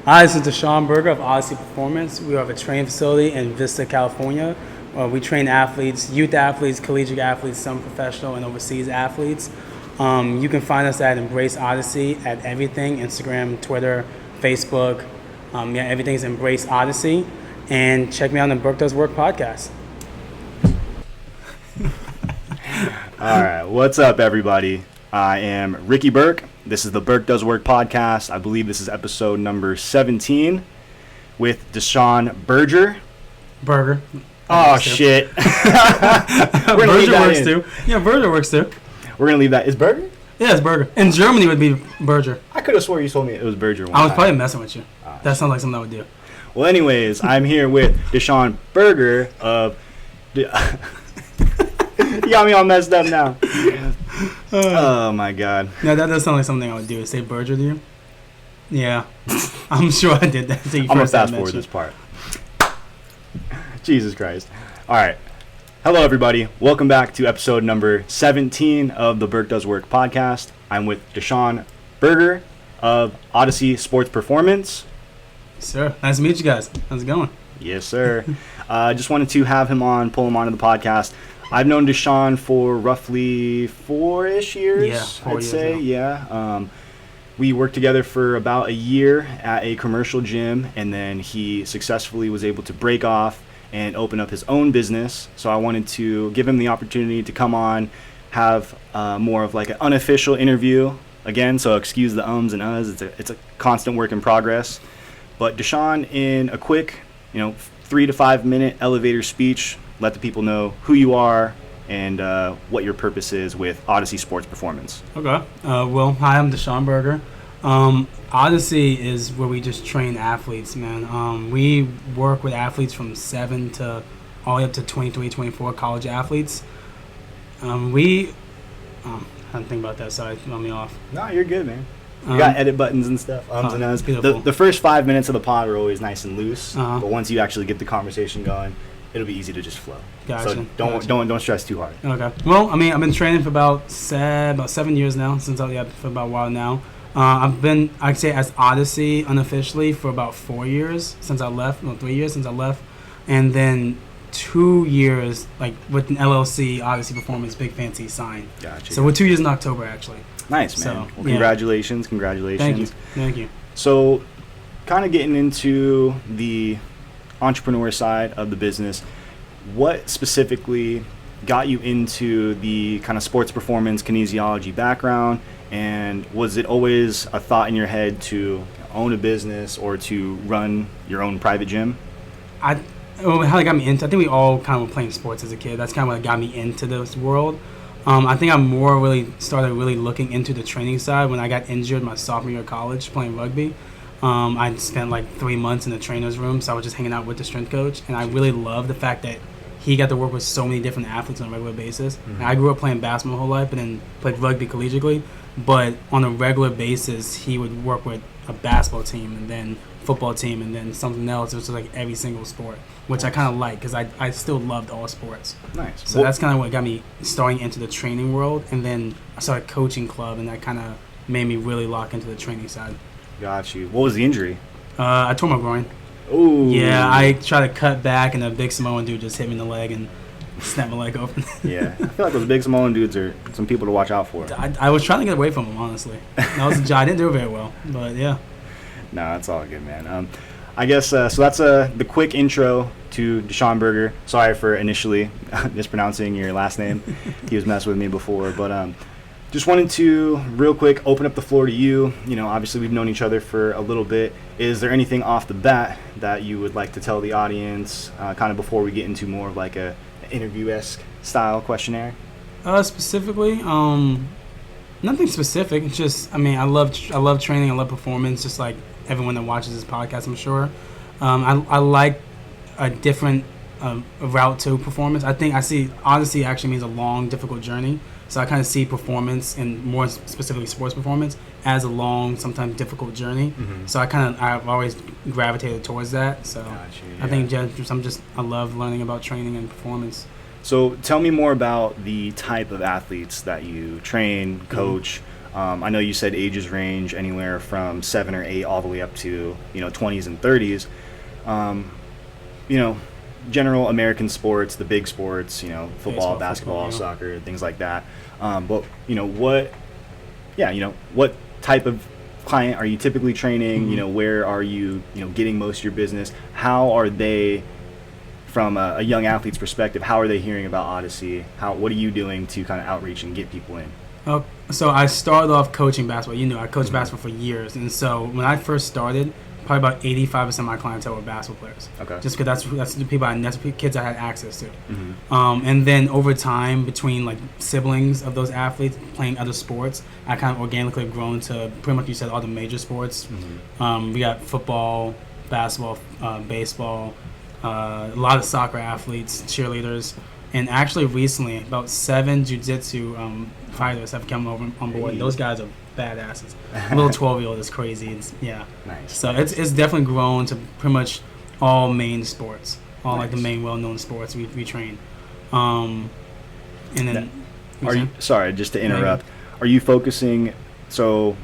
Hi, this is Desean Berger of Odyssey Performance. We have a training facility in Vista, California. We train athletes, youth athletes, collegiate athletes, some professional and overseas athletes. You can find us at Embrace Odyssey at everything, Instagram, Twitter, Facebook. Everything's Embrace Odyssey. And check me out on the Burkdoeswork podcast. All right, what's up, everybody? I am Ricky Burke. This is the Burkdoeswork podcast. I believe this is episode number 17 with Desean Berger. Berger. Oh, shit. Berger works too. Yeah, Berger works too. We're going to leave that. Is Berger? Yeah, it's Berger. In Germany, it would be Berger. I could have swore you told me it was Berger one I was time. probably messing with you. That sounds like something I would do. Well, anyways, I'm here with Desean Berger of... You got me all messed up now. Oh, my God. No, that does sound like something I would do. Say Berger to you? Yeah. I'm sure I did that. I'm going to fast forward this part. Jesus Christ. All right. Hello, everybody. Welcome back to episode number 17 of the Burkdoeswork podcast. I'm with Desean Berger of Odyssey Sports Performance. Sir, nice to meet you guys. How's it going? Yes, sir. Just wanted to have him on, pull him onto the podcast. I've known Desean for roughly 4-ish years, yeah, 4 I'd years say. now. Yeah. We worked together for about a year at a commercial gym, and then he successfully was able to break off and open up his own business. So I wanted to give him the opportunity to come on, have more of like an unofficial interview again. So excuse the ums and uhs. It's a constant work in progress. But Desean, in a quick, 3 to 5 minute elevator speech, let the people know who you are and what your purpose is with Odyssey Sports Performance. Okay. Well, hi, I'm Desean Berger. Odyssey is where we just train athletes, man. We work with athletes from 7 to all the way up to 23, 24 college athletes. I didn't think about that, sorry, throw me off. No, you're good, man. You got edit buttons and stuff, ums and uhs. Beautiful. The first 5 minutes of the pod are always nice and loose, Uh-huh. but once you actually get the conversation going, it'll be easy to just flow. Gotcha. So don't stress too hard. Okay. Well, I've been training for about 7 years now, for about a while now. I've been, I'd say, as Odyssey unofficially for about 4 years since I left. 3 years since I left, and then 2 years like with an LLC, Odyssey Performance, big fancy sign. Gotcha. So we're 2 years in October actually. Nice, man. So, Well, yeah. congratulations. Thank you. So, kind of getting into the entrepreneur side of the business, what specifically got you into the kind of sports performance kinesiology background, and was it always a thought in your head to own a business or to run your own private gym? How it got me into, I think we all kind of were playing sports as a kid. That's kind of what got me into this world. I think I started looking into the training side when I got injured my sophomore year of college playing rugby. I spent like 3 months in the trainer's room, so I was just hanging out with the strength coach, and I really loved the fact that he got to work with so many different athletes on a regular basis. Mm-hmm. And I grew up playing basketball my whole life, and then played rugby collegiately. But on a regular basis, he would work with a basketball team, and then football team, and then something else. It was just like every single sport, which I kind of like because I still loved all sports. Nice. So that's kind of what got me starting into the training world, and then I started coaching club, and that kind of made me really lock into the training side. Got you. What was the injury? I tore my groin. Ooh. Yeah, I tried to cut back, and a big Samoan dude just hit me in the leg and snapped my leg open. Yeah, I feel like those big Samoan dudes are some people to watch out for. I was trying to get away from him, honestly. I didn't do it very well, but yeah. No, that's all good, man. I guess so. That's the quick intro to Desean Berger. Sorry for initially mispronouncing your last name. He was messing with me before, but just wanted to real quick open up the floor to you. Obviously we've known each other for a little bit. Is there anything off the bat that you would like to tell the audience, kind of before we get into more of like a interview-esque style questionnaire? Specifically, nothing specific. It's just, I love training. I love performance. Just like everyone that watches this podcast, I'm sure. I like a different route to performance. I think I see Odyssey actually means a long, difficult journey. So I kind of see performance, and more specifically sports performance, as a long, sometimes difficult journey. Mm-hmm. So I've always gravitated towards that. So Gotcha, yeah. I think I love learning about training and performance. So tell me more about the type of athletes that you train, coach. I know you said ages range anywhere from 7 or 8 all the way up to 20s and 30s. You know, general American sports, the big sports, football, Baseball, basketball, football, soccer, things like that. But what type of client are you typically training? Mm-hmm. Where are you getting most of your business? How are they, from a young athlete's perspective, how are they hearing about Odyssey? What are you doing to kind of outreach and get people in? So I started off coaching basketball. I coached basketball for years, and so when I first started, probably about 85% of my clientele were basketball players. Okay. Just because that's the people that's the kids I had access to. Mm-hmm. And then over time, between like siblings of those athletes playing other sports, I kind of organically have grown to pretty much, you said, all the major sports. Mm-hmm. We got football, basketball, baseball, a lot of soccer athletes, cheerleaders, and actually recently about 7 jiu-jitsu fighters have come over on board. Hey. Those guys are badasses. A little 12-year-old is crazy. Nice. So it's definitely grown to pretty much all main sports, all like the main well-known sports we train. And then, sorry, just to interrupt. Are you focusing? So,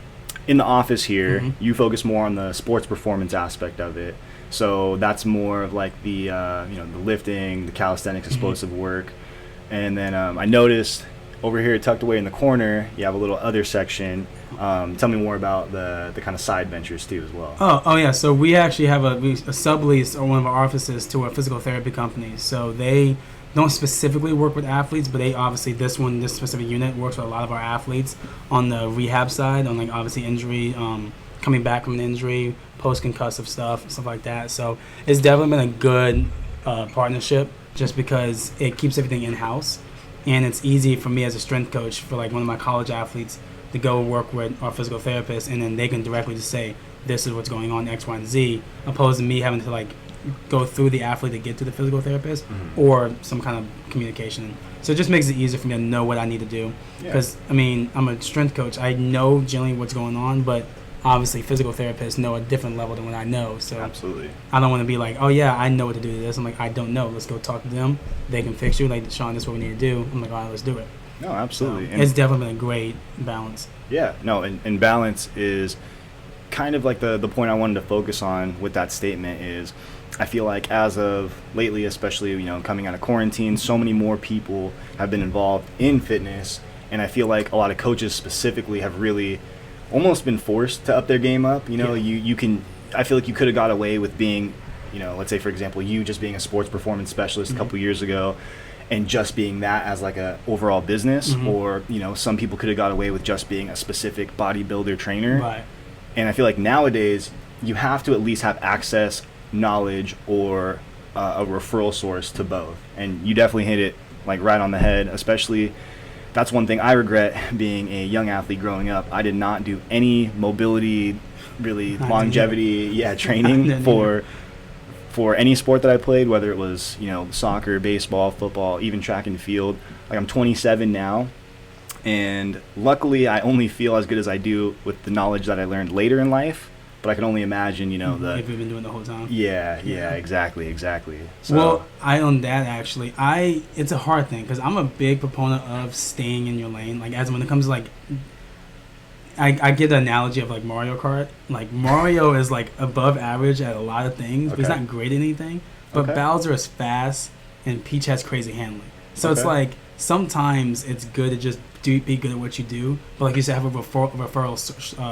in the office here, you focus more on the sports performance aspect of it. So that's more of like the the lifting, the calisthenics, explosive work, and then I noticed over here tucked away in the corner you have a little other section. Tell me more about the kind of side ventures too as well. Oh yeah. So we actually have a sublease or one of our offices to a physical therapy company. So they don't specifically work with athletes, but they obviously this specific unit works with a lot of our athletes on the rehab side, on like obviously injury, coming back from an injury, post-concussive stuff like that. So it's definitely been a good partnership just because it keeps everything in-house. And it's easy for me as a strength coach for like one of my college athletes to go work with our physical therapist, and then they can directly just say, this is what's going on, X, Y, and Z, opposed to me having to like go through the athlete to get to the physical therapist or some kind of communication. So it just makes it easier for me to know what I need to do. Because, I mean, I'm a strength coach. I know generally what's going on, but obviously physical therapists know a different level than what I know. So Absolutely. I don't want to be like, oh yeah, I know what to do to this. I'm like, I don't know. Let's go talk to them. They can fix you. Like, Sean, this is what we need to do. I'm like, all right, let's do it. No, absolutely. So it's definitely been a great balance. Yeah, no, and balance is kind of like the point I wanted to focus on with that statement is I feel like as of lately, especially, coming out of quarantine, so many more people have been involved in fitness, and I feel like a lot of coaches specifically have really almost been forced to up their game up. You can, I feel like you could have got away with being, let's say for example, you just being a sports performance specialist a couple years ago and just being that as like a overall business, or, some people could have got away with just being a specific bodybuilder trainer. Right. And I feel like nowadays you have to at least have access, knowledge, or a referral source to both. And you definitely hit it like right on the head, especially that's one thing I regret being a young athlete growing up. I did not do any mobility, really longevity, training for any sport that I played, whether it was, soccer, baseball, football, even track and field. Like I'm 27 now. And luckily, I only feel as good as I do with the knowledge that I learned later in life. But I can only imagine, if you've been doing the whole time. Yeah, exactly. So, well, on that actually, it's a hard thing because I'm a big proponent of staying in your lane. Like as when it comes to like, I give the analogy of like Mario Kart. Like Mario is like above average at a lot of things, but he's not great at anything. But Bowser is fast and Peach has crazy handling. So it's like sometimes it's good to just be good at what you do, but like you said, have a referral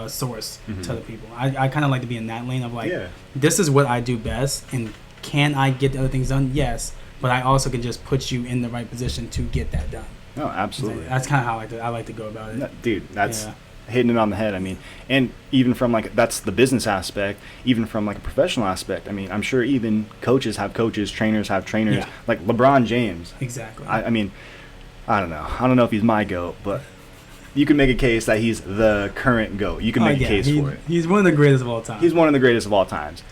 source to other people. I kind of like to be in that lane of like, this is what I do best, and can I get the other things done? Yes, but I also can just put you in the right position to get that done. No, absolutely. That's kind of how I like to go about it. No, dude, that's hitting it on the head. I mean, and even from like, that's the business aspect, even from like a professional aspect. I mean, I'm sure even coaches have coaches, trainers have trainers, like LeBron James. Exactly. I mean, I don't know if he's my GOAT, but you can make a case that he's the current GOAT. You can make a case for it. He's one of the greatest of all time. He's one of the greatest of all times.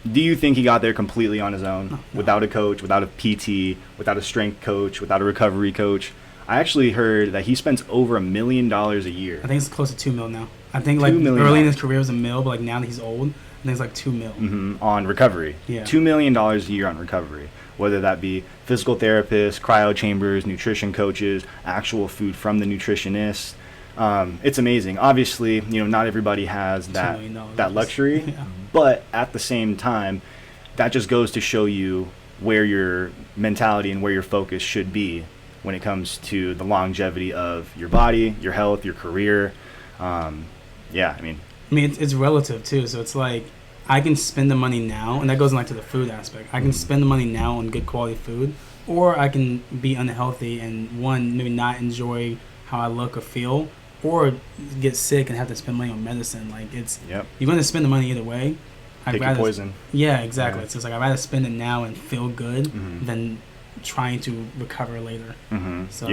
Do you think he got there completely on his own, without a coach, without a PT, without a strength coach, without a recovery coach? I actually heard that he spends over $1 million a year. I think it's close to $2 million now. I think like early in his career it was $1 million, but like now that he's old, I think it's like $2 million. On recovery. Yeah. $2 million a year on recovery. Whether that be physical therapists, cryo chambers, nutrition coaches, actual food from the nutritionist, It's amazing. Obviously, not everybody has that luxury, yeah. But at the same time, that just goes to show you where your mentality and where your focus should be when it comes to the longevity of your body, your health, your career. It's relative too. So it's like I can spend the money now, and that goes into the food aspect. I can spend the money now on good quality food, or I can be unhealthy and maybe not enjoy how I look or feel, or get sick and have to spend money on medicine. Like you're going to spend the money either way. Pick your poison. Yeah, exactly. Yeah. So it's like I'd rather spend it now and feel good than trying to recover later. So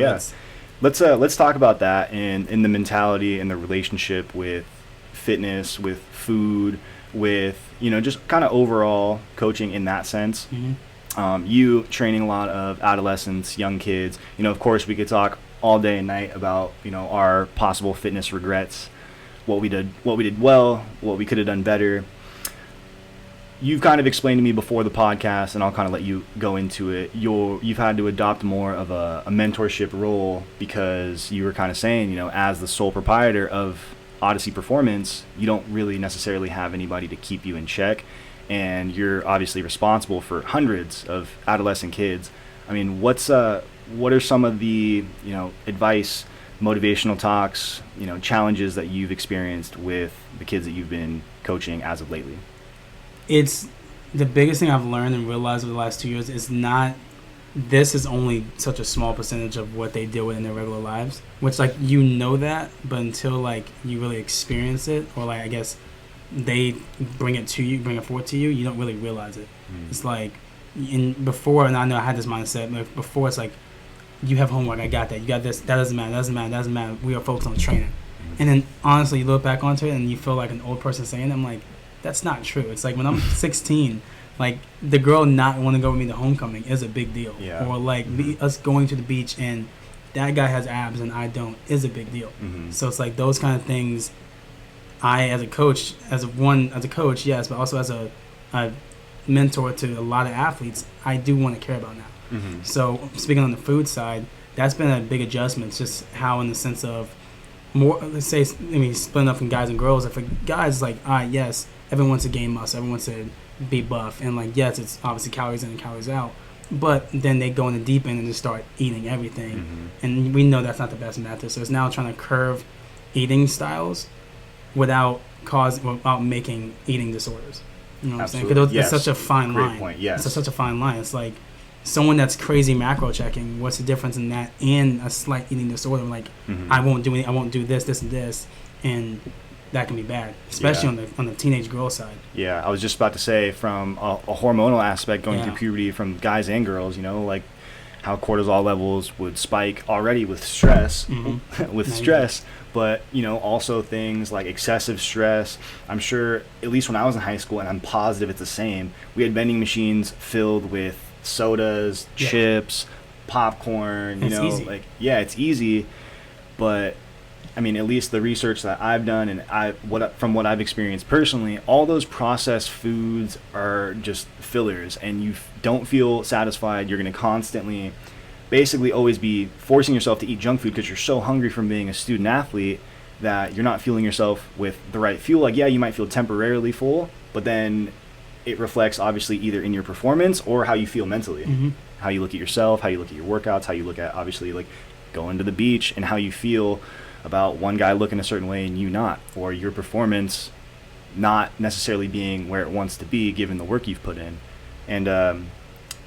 let's talk about that and in the mentality and the relationship with fitness, with food, with just kind of overall coaching in that sense. You training a lot of adolescents, young kids. Of course, we could talk all day and night about our possible fitness regrets, what we did well, what we could have done better. You've kind of explained to me before the podcast, and I'll kind of let you go into it. You've had to adopt more of a mentorship role because you were kind of saying, as the sole proprietor of Odyssey Performance, you don't really necessarily have anybody to keep you in check, and you're obviously responsible for hundreds of adolescent kids. I mean, what are some of the advice, motivational talks, challenges that you've experienced with the kids that you've been coaching as of lately? It's the biggest thing I've learned and realized over the last 2 years is this is only such a small percentage of what they deal with in their regular lives, which that, but until you really experience it, or I guess they bring it forward to you, you don't really realize it. It's before, and I know I had this mindset, before it's like, you have homework, I got that, you got this, that doesn't matter, we are focused on training. And then honestly, you look back onto it and you feel like an old person saying it. I'm like, that's not true. It's like when I'm 16, the girl not want to go with me to homecoming is a big deal. Yeah. Or us going to the beach and that guy has abs and I don't is a big deal. So it's like those kind of things. I, as a coach, yes, but also as a mentor to a lot of athletes, I do want to care about now. So speaking on the food side, that's been a big adjustment. It's just how, in the sense of more, let's say, splitting up in guys and girls. If a guy's like, yes, everyone wants to gain muscle, everyone wants to be buff, and yes, it's obviously calories in and calories out, but then they go in the deep end and just start eating everything, and we know that's not the best method. So it's now trying to curve eating styles without making eating disorders. You know what I'm saying? Because it's such a fine line. Great point. Yes, it's such a fine line. It's like someone that's crazy macro checking. What's the difference in that and a slight eating disorder? I won't do this, and that can be bad, especially on the teenage girl side. Yeah, I was just about to say, from a hormonal aspect, going through puberty, from guys and girls, how cortisol levels would spike already with stress, but also things like excessive stress. I'm sure, at least when I was in high school, and I'm positive it's the same, we had vending machines filled with sodas, chips, popcorn. Easy. It's easy, but at least the research that I've done and from what I've experienced personally, all those processed foods are just fillers, and you don't feel satisfied. You're going to constantly, basically always be forcing yourself to eat junk food because you're so hungry from being a student athlete that you're not fueling yourself with the right fuel. You might feel temporarily full, but then it reflects obviously either in your performance or how you feel mentally, how you look at yourself, how you look at your workouts, how you look at obviously going to the beach, and how you feel about one guy looking a certain way and you not, or your performance not necessarily being where it wants to be given the work you've put in. And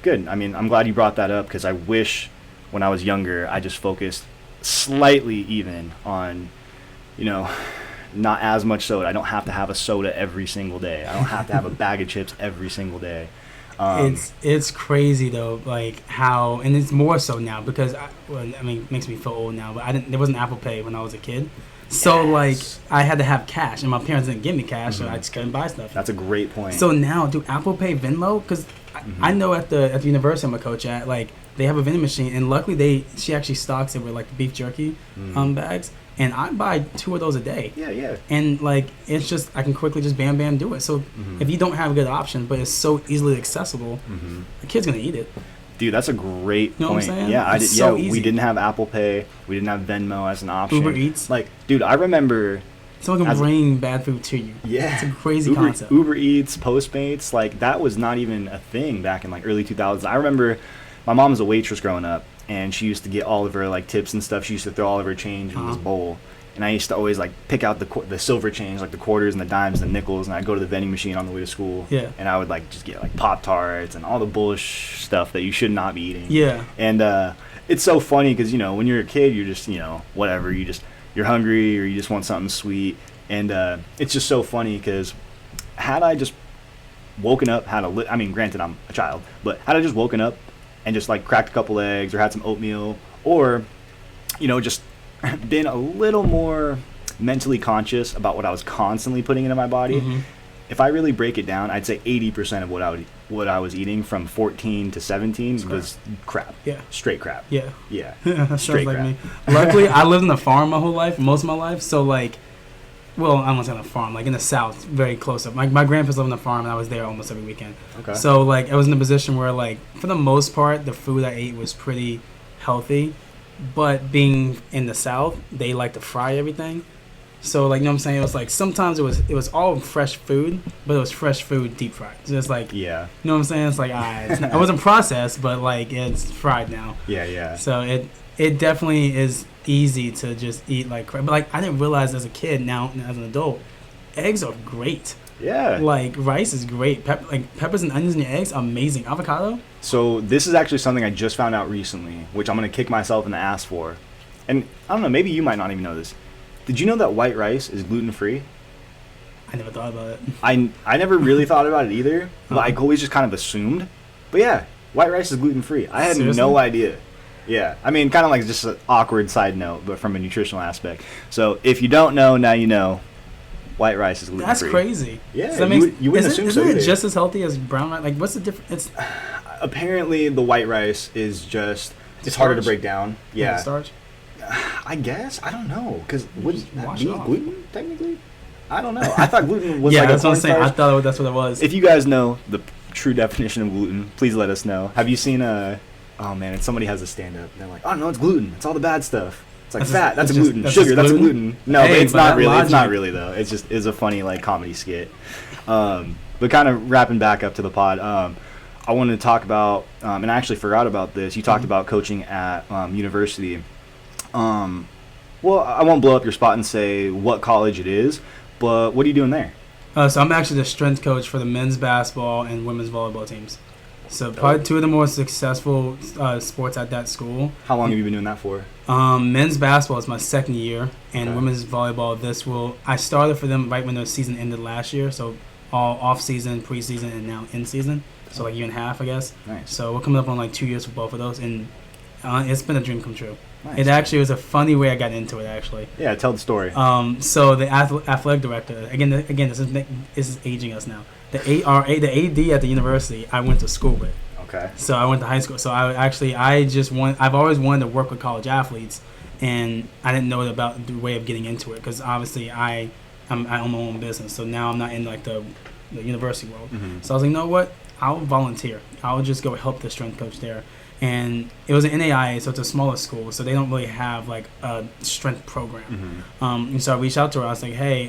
good. I'm glad you brought that up, because I wish when I was younger I just focused slightly even on, not as much soda. I don't have to have a soda every single day. I don't have to have a bag of chips every single day. It's crazy though, how, and it's more so now because it makes me feel old now, but there wasn't Apple Pay when I was a kid, so I had to have cash, and my parents didn't give me cash, so I just couldn't buy stuff. That's a great point. So now, do Apple Pay Venmo? Because I know at the university I'm a coach at, they have a vending machine, and luckily she actually stocks it with beef jerky bags. And I buy 2 of those a day. Yeah. And it's just, I can quickly just bam do it. So if you don't have a good option, but it's so easily accessible, the kid's gonna eat it. Dude, that's a great You know point. what I'm saying? Yeah, It's so easy. we didn't have Apple Pay. We didn't have Venmo as an option. Uber Eats. Like, dude, I remember. Someone can bring bad food to you. Yeah. It's a crazy concept. Uber Eats, Postmates, like that was not even a thing back in like early 2000s. I remember my mom was a waitress growing up, and she used to get all of her like tips and stuff. She used to throw all of her change in this bowl. And I used to always like pick out the silver change, like the quarters and the dimes and the nickels, and I'd go to the vending machine on the way to school. Yeah. And I would like just get like Pop-Tarts and all the bullshit stuff that you should not be eating. Yeah. And it's so funny because, you know, when you're a kid, you're just, you know, whatever. You're hungry or you just want something sweet. And it's just so funny because had I just woken up, I mean, granted, I'm a child, but had I just woken up and just like cracked a couple eggs or had some oatmeal or, you know, just been a little more mentally conscious about what I was constantly putting into my body, if I really break it down, I'd say 80% of what I was eating from 14 to 17 was crap. Yeah. Straight crap. Yeah. Yeah. That Straight sounds like crap. me. Luckily, I lived on a farm my whole life, most of my life. So, like, well, I won't say on a farm, like in the South, very close up. My grandparents lived on a farm, and I was there almost every weekend. Okay. So, like, I was in a position where, like, for the most part, the food I ate was pretty healthy. But being in the South, they like to fry everything. So, like, you know what I'm saying? It was like sometimes it was all fresh food, but it was fresh food deep fried. So it's like, Yeah. you know what I'm saying? It's like, it wasn't processed, but like it's fried now. Yeah, yeah. So it definitely is easy to just eat like crap. But like I didn't realize as a kid, now as an adult, eggs are great. Yeah. Like rice is great. Peppers and onions in your eggs, amazing. Avocado. So this is actually something I just found out recently, which I'm going to kick myself in the ass for. And I don't know, maybe you might not even know this. Did you know that white rice is gluten-free? I never thought about it. I never really thought about it either. But I always just kind of assumed. But yeah, white rice is gluten-free. I had Seriously? no idea. Yeah. I mean, kind of like just an awkward side note, but from a nutritional aspect. So if you don't know, now you know. White rice is gluten-free. That's crazy. Yeah, So that makes, you wouldn't assume so Isn't it either. just as healthy as brown rice? Like, what's the difference? Apparently, the white rice is just... It's harder to break down. Yeah. Starch? I guess. I don't know. Because would Just that wash be it off. gluten, technically? I don't know. I thought gluten was Yeah, like that's a what I'm saying. I cornstarch. thought that's what it was. If you guys know the true definition of gluten, please let us know. Have you seen oh man, somebody has a stand-up. They're like, oh no, it's gluten. It's all the bad stuff. It's like fat, that's a gluten. Sugar, that's a gluten. No, Hey, but it's but not that really. It's not logic- really though. It's a funny like comedy skit. But kind of wrapping back up to the pod, I wanted to talk about, and I actually forgot about this. You talked about coaching at university. Well, I won't blow up your spot and say what college it is, but what are you doing there? So I'm actually the strength coach for the men's basketball and women's volleyball teams. So probably two of the more successful sports at that school. How long have you been doing that for? Men's basketball is my second year, and Okay. women's volleyball, I started for them right when the season ended last year, so all off-season, preseason, and now in-season. So like a year and a half, I guess. Nice. So we're coming up on like 2 years for both of those, and it's been a dream come true. Nice. It actually was a funny way I got into it, actually. Yeah, tell the story. So the athletic director, again, this is aging us now. The AD at the university I went to school with. Okay. So I went to high school. So I've always wanted to work with college athletes, and I didn't know about the way of getting into it because obviously I own my own business. So now I'm not in like the university world. Mm-hmm. So I was like, you know what? I'll volunteer. I'll just go help the strength coach there. And it was an NAIA, so it's a smaller school, so they don't really have like a strength program. Mm-hmm. And so I reached out to her. I was like, hey,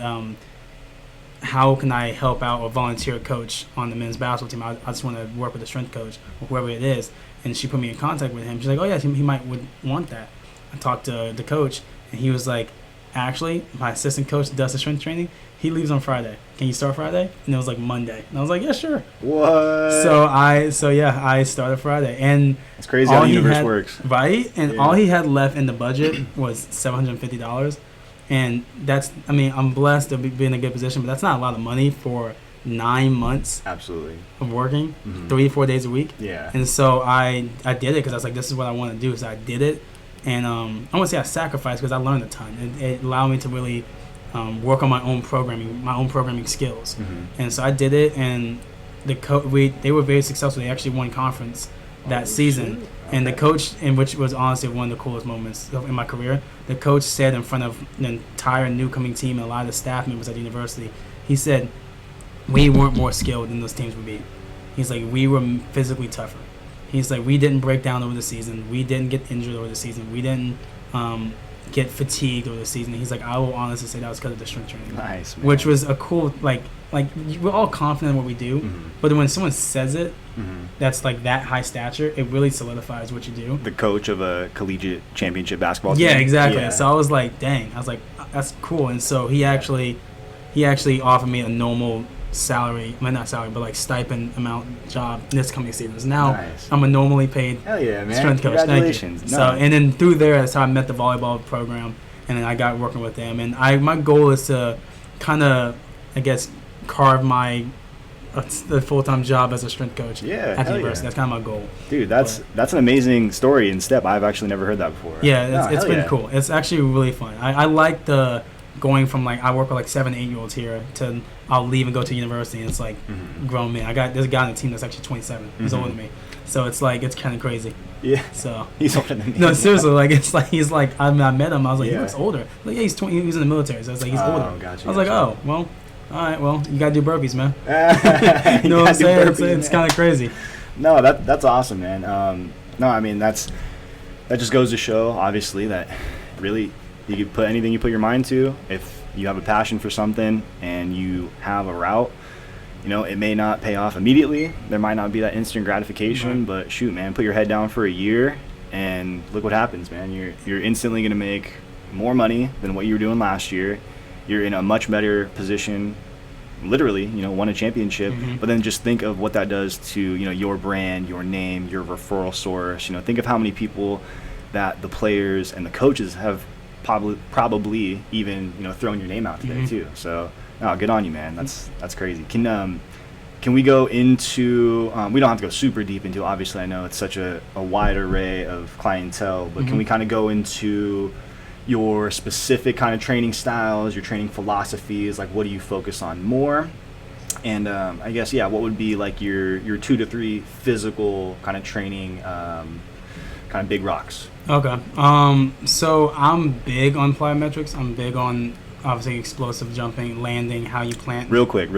how can I help out or volunteer coach on the men's basketball team? I just want to work with the strength coach or whoever it is. And she put me in contact with him. She's like, oh yeah, he would want that. I talked to the coach, and he was like, actually, my assistant coach does the strength training. He leaves on Friday. Can you start Friday? And it was like Monday. And I was like, yeah, sure. What? So I started Friday. And It's crazy how the universe works. Right? And Yeah. all he had left in the budget was $750. And I'm blessed to be in a good position, but that's not a lot of money for 9 months Absolutely. of working, Mhm. 3-4 days a week. Yeah. And so I did it because I was like, this is what I want to do. So I did it. And I want to say I sacrificed because I learned a ton. It allowed me to really work on my own programming skills. Mhm. And so I did it, and they were very successful. They actually won conference that season. shit. And the Okay. coach, in which was honestly one of the coolest moments in my career, the coach said in front of the entire new coming team and a lot of the staff members at the university, he said, we weren't more skilled than those teams would be. He's like, we were physically tougher. He's like, we didn't break down over the season. We didn't get injured over the season. We didn't get fatigued over the season. He's like, I will honestly say that was because of the strength training. Nice, man. Which was a cool, like we're all confident in what we do, but when someone says it, that's like that high stature, it really solidifies what you do. The coach of a collegiate championship basketball team. Yeah, exactly. Yeah. So I was like, dang. I was like, that's cool. And so he actually offered me a normal salary, well, not salary, but like stipend amount job this coming season. So now Nice. I'm a normally paid Hell yeah, man. strength coach. Congratulations. Thank you. No. So, and then through there, that's how I met the volleyball program, and then I got working with them. And my goal is to kind of, I guess, carve my the full-time job as a strength coach Yeah, at the hell university. yeah. That's kind of my goal. Dude, that's an amazing story and step. I've actually never heard that before. Yeah, it's hell been yeah. cool. It's actually really fun. I like the going from like I work with like 7, 8-year-olds here to I'll leave and go to university and it's like grown men. There's a guy on the team that's actually 27. He's older than me, so it's like it's kind of crazy. Yeah. So He's older than me. no, seriously, like it's like he's like I met him. I was like, Yeah. he looks older. Like yeah, he's 20. He was in the military, so it's like he's Oh, older. gotcha, I was like, gotcha. oh well, all right, well you gotta do burpees, man. You You know what I'm gotta do saying? burpees, It's man. kind of crazy. No, that's awesome, man. No, I mean that just goes to show, obviously, that really you can put anything you put your mind to. If you have a passion for something and you have a route, you know, it may not pay off immediately. There might not be that instant gratification, Right. but shoot, man, put your head down for a year and look what happens, man. You're instantly gonna make more money than what you were doing last year. You're in a much better position. Literally, you know, won a championship, but then just think of what that does to, you know, your brand, your name, your referral source. You know, think of how many people that the players and the coaches have probably even, you know, thrown your name out today too. So, no, good on you, man. That's crazy. Can we go into? We don't have to go super deep into. Obviously, I know it's such a wide array of clientele, but can we kind of go into your specific kind of training styles, your training philosophies, like what do you focus on more? And I guess, yeah, what would be like your 2 to 3 physical kind of training, kind of big rocks? Okay. So I'm big on plyometrics. I'm big on obviously explosive jumping, landing, how you plant. Real quick.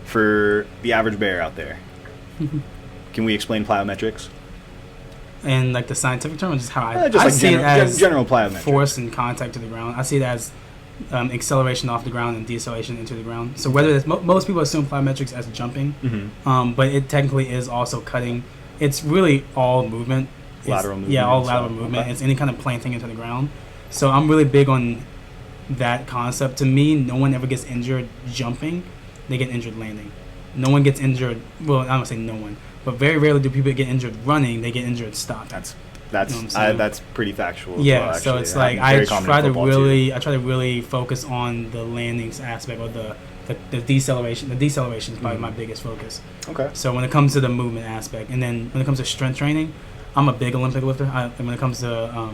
For the average bear out there, can we explain plyometrics? And like the scientific term, is just how I Just like see it as general plyometrics. force and contact to the ground. I see it as acceleration off the ground and deceleration into the ground. So whether it's most people assume plyometrics as jumping, but it technically is also cutting. It's really all movement. Lateral movement. Yeah, all and lateral stuff. movement. Okay. It's any kind of planting into the ground. So I'm really big on that concept. To me, no one ever gets injured jumping. They get injured landing. No one gets injured. Well, I don't say no one, but very rarely do people get injured running. They get injured stopping. That's You know what I'm saying? that's pretty factual. as Yeah, well, so actually. it's like Very I common in try to football, too. try to really focus on the landings aspect or the deceleration. The deceleration is probably my biggest focus. Okay. So when it comes to the movement aspect, and then when it comes to strength training, I'm a big Olympic lifter. And when it comes to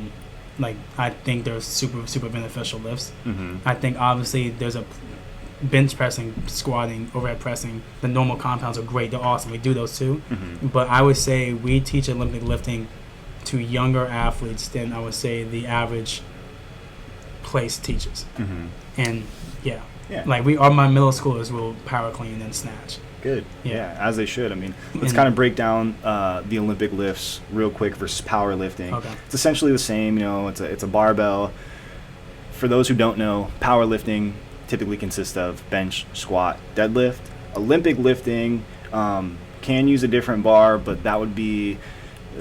I think there's super beneficial lifts. I think obviously there's a bench pressing, squatting, overhead pressing. The normal compounds are great. They're awesome. We do those too. But I would say we teach Olympic lifting to younger athletes than I would say the average place teaches. And yeah, like my middle schoolers will power clean and snatch. Good. Yeah. Yeah, as they should. I mean, let's And- kind of break down the Olympic lifts real quick versus powerlifting. Okay. It's essentially the same. You know, it's a barbell. For those who don't know, powerlifting typically consists of bench, squat, deadlift. Olympic lifting can use a different bar, but that would be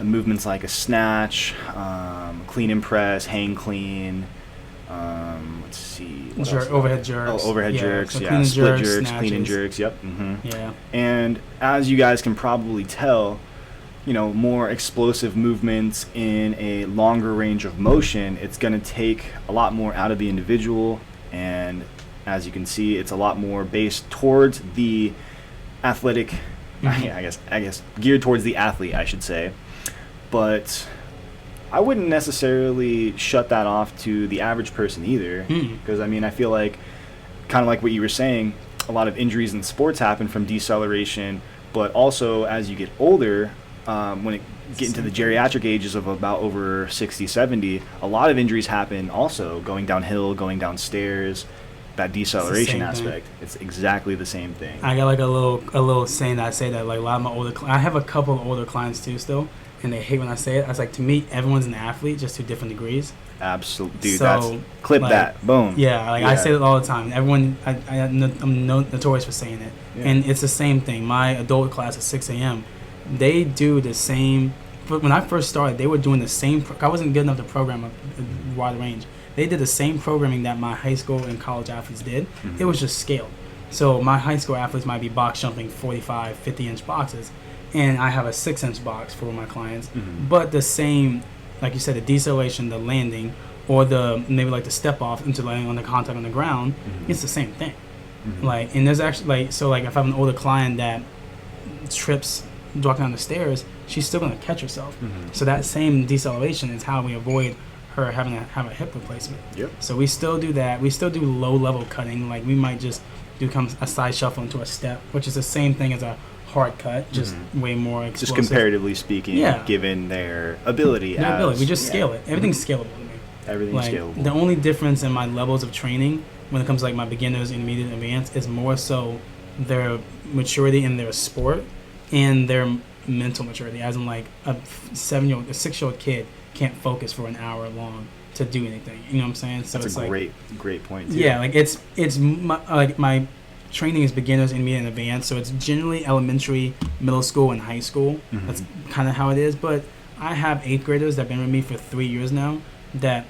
movements like a snatch, clean and press, hang clean. Let's see. what else? Overhead jerks. Oh, overhead Yeah, jerks. so Yeah, clean and split jerks, jerks, clean and snatches. jerks. Yep. Yeah. And as you guys can probably tell, you know, more explosive movements in a longer range of motion, it's going to take a lot more out of the individual. And as you can see, it's a lot more based towards the athletic, I guess geared towards the athlete, I should say. But I wouldn't necessarily shut that off to the average person either. Because, I mean, I feel like, kind of like what you were saying, a lot of injuries in sports happen from deceleration, but also as you get older, when it get into the geriatric ages of about over 60, 70, a lot of injuries happen also going downhill, going downstairs, that deceleration It's the same aspect. It's exactly the same thing. I got like a little saying that I say that like a lot of my I have a couple of older clients too still, and they hate when I say it. I was like, to me, everyone's an athlete, just to different degrees. Absolutely, dude. So, That's clip like, that. Boom. Yeah, like I say it all the time. Everyone, I'm notorious for saying it, and it's the same thing. My adult class at 6 a.m. They do the same. But when I first started, they were doing the same. I wasn't good enough to program a wide range. They did the same programming that my high school and college athletes did. Mm-hmm. It was just scaled. So my high school athletes might be box jumping 45, 50-inch boxes, and I have a 6-inch box for my clients. Mm-hmm. But the same, like you said, the deceleration, the landing, or the maybe like the step off into landing on the contact on the ground, it's the same thing. Mm-hmm. Like, and there's actually like, so like if I have an older client that trips walking down the stairs, she's still going to catch herself. Mm-hmm. So that same deceleration is how we avoid her having to have a hip replacement. Yep. So we still do that. We still do low level cutting. Like we might just do a side shuffle into a step, which is the same thing as a hard cut, just way more explosive. Just comparatively speaking, given their ability. We just scale it. Everything's scalable to me. Everything's scalable. The only difference in my levels of training when it comes to like my beginners, intermediate, and advanced is more so their maturity in their sport and their mental maturity. As in like a 6-year-old kid can't focus for an hour long to do anything. You know what I'm saying? So that's a great point too. Yeah, like it's my training is beginners, intermediate, and advanced. So it's generally elementary, middle school, and high school. Mm-hmm. That's kind of how it is. But I have 8th graders that have been with me for 3 years now that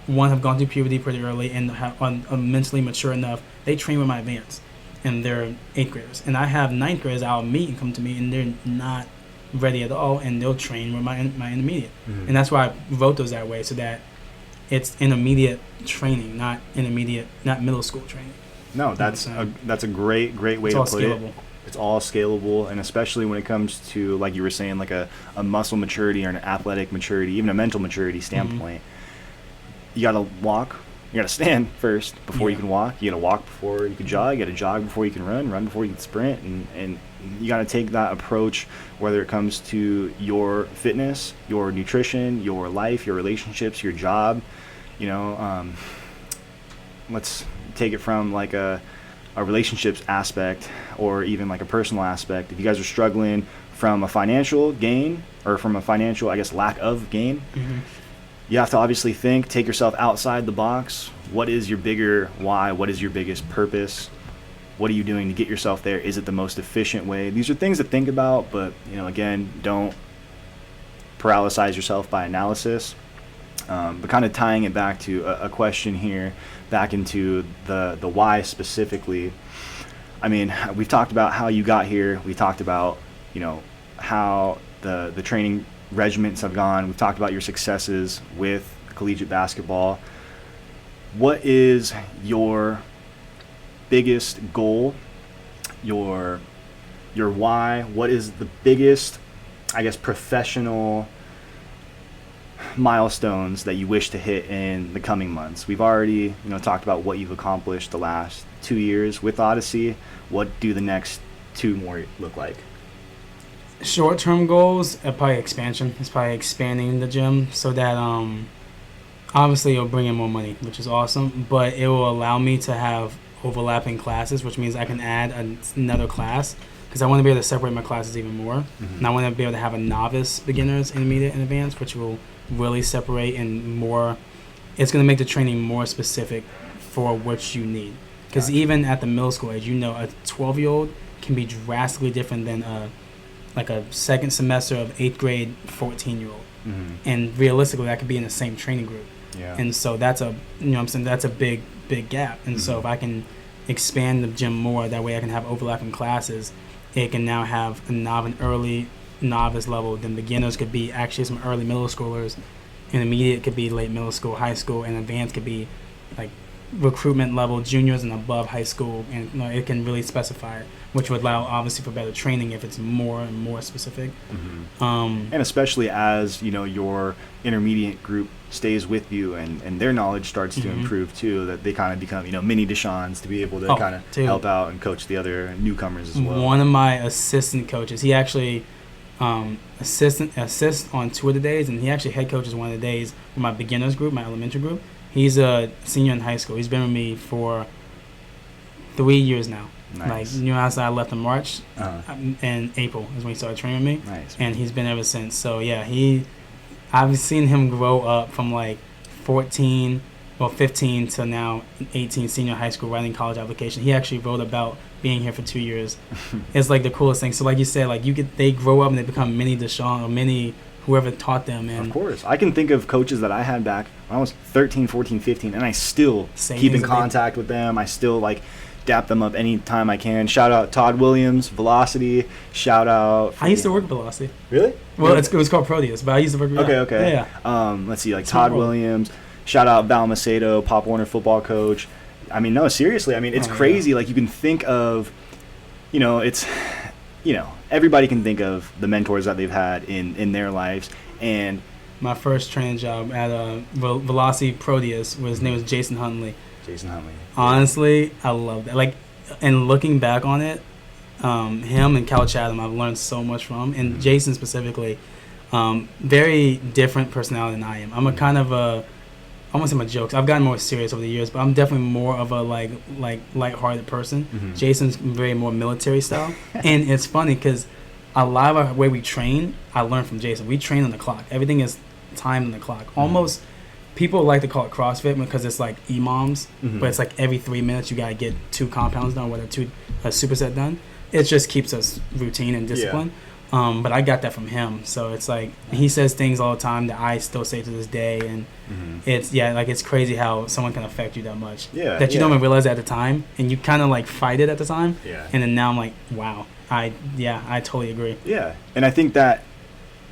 one have gone through puberty pretty early and are mentally mature enough. They train with my advanced, and they're 8th graders. And I have 9th graders I'll meet and come to me, and they're not ready at all, and they'll train with my intermediate. Mm-hmm. And that's why I wrote those that way, so that it's intermediate training, not middle school training. No, that's a great way to put it. It's all scalable, and especially when it comes to, like you were saying, like a muscle maturity or an athletic maturity, even a mental maturity standpoint. You gotta walk, you gotta stand first before you can walk. You gotta walk before you can jog. You gotta jog before you can run before you can sprint, and you gotta take that approach, whether it comes to your fitness, your nutrition, your life, your relationships, your job. You know, let's take it from like a relationships aspect, or even like a personal aspect. If you guys are struggling from a financial gain, or from a financial, I guess, lack of gain, you have to obviously take yourself outside the box. What is your bigger why? What is your biggest purpose? What are you doing to get yourself there? Is it the most efficient way? These are things to think about, but again, don't paralyze yourself by analysis. But kind of tying it back to a question here, back into the why specifically. I mean, we've talked about how you got here. We talked about how the training regiments have gone. We've talked about your successes with collegiate basketball. What is your biggest goal? Your why? What is the biggest, I guess, professional milestones that you wish to hit in the coming months? We've already talked about what you've accomplished the last 2 years with Odyssey. What do the next 2 more look like? Short-term goals are probably expansion. It's probably expanding the gym so that obviously it'll bring in more money, which is awesome, but it will allow me to have overlapping classes, which means I can add another class, because I want to be able to separate my classes even more. And I want to be able to have a novice, beginners, intermediate, and advanced, which will really separate and more. It's going to make the training more specific for what you need. Because even at the middle school age, a 12-year-old can be drastically different than a second semester of 8th grade 14-year-old. And realistically, that could be in the same training group. And so that's that's a big gap. And so if I can expand the gym more, that way I can have overlapping classes. It can now have an early novice level, then beginners could be actually some early middle schoolers, intermediate could be late middle school, high school, and advanced could be like recruitment level juniors and above high school, and it can really specify it, which would allow obviously for better training if it's more and more specific. And especially as your intermediate group stays with you and their knowledge starts to improve too, that they kind of become mini Deseans to be able to kind of help out and coach the other newcomers as well. One of my assistant coaches, he actually assists on 2 of the days, and he actually head coaches one of the days for my beginners group, my elementary group. He's a senior in high school. He's been with me for 3 years now. Nice. Like, I left in March, Uh-huh. and April is when he started training with me. Nice. And he's been ever since. So yeah, I've seen him grow up from like 15 to now 18, senior high school, writing college application. He actually wrote about being here for 2 years. It's like the coolest thing. So like you said, like they grow up and they become mini Desean or mini whoever taught them. And of course. I can think of coaches that I had back when I was 13, 14, 15, and I still keep in contact with them. I still like dap them up anytime I can. Shout out Todd Williams, Velocity. Shout out. I used to work at Velocity. Really? Well, it was called Proteus, but I used to work at Okay. Yeah. Let's see, like Todd Williams. Shout out Val Macedo, Pop Warner football coach. I mean, no, seriously. I mean, it's crazy. Like, you can think of, everybody can think of the mentors that they've had in their lives. And my first training job at Velocity Proteus his name was Jason Huntley. Honestly, I love that. Like, and looking back on it, him and Cal Chatham, I've learned so much from. And Jason specifically, very different personality than I am. I'm a kind of I won't say my jokes. I've gotten more serious over the years, but I'm definitely more of a like lighthearted person. Mm-hmm. Jason's very more military style, and it's funny because a lot of our way we train, I learned from Jason. We train on the clock. Everything is timed on the clock. Mm-hmm. Almost, people like to call it CrossFit because it's like EMOMs, but it's like every 3 minutes you gotta get 2 compounds done, whether a superset done. It just keeps us routine and discipline. Yeah. But I got that from him. So it's like he says things all the time that I still say to this day, and it's crazy how someone can affect you that much. Yeah, that you don't even realize at the time, and you kind of like fight it at the time. Yeah. And then now I'm like, wow, I totally agree. Yeah, and I think that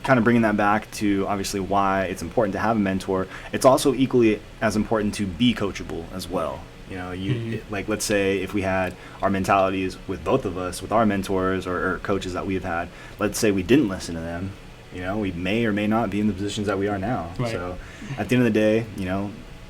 kind of bringing that back to obviously why it's important to have a mentor. It's also equally as important to be coachable as well. Like, let's say if we had our mentalities with both of us, with our mentors or coaches that we've had, let's say we didn't listen to them, we may or may not be in the positions that we are now. Right. So at the end of the day,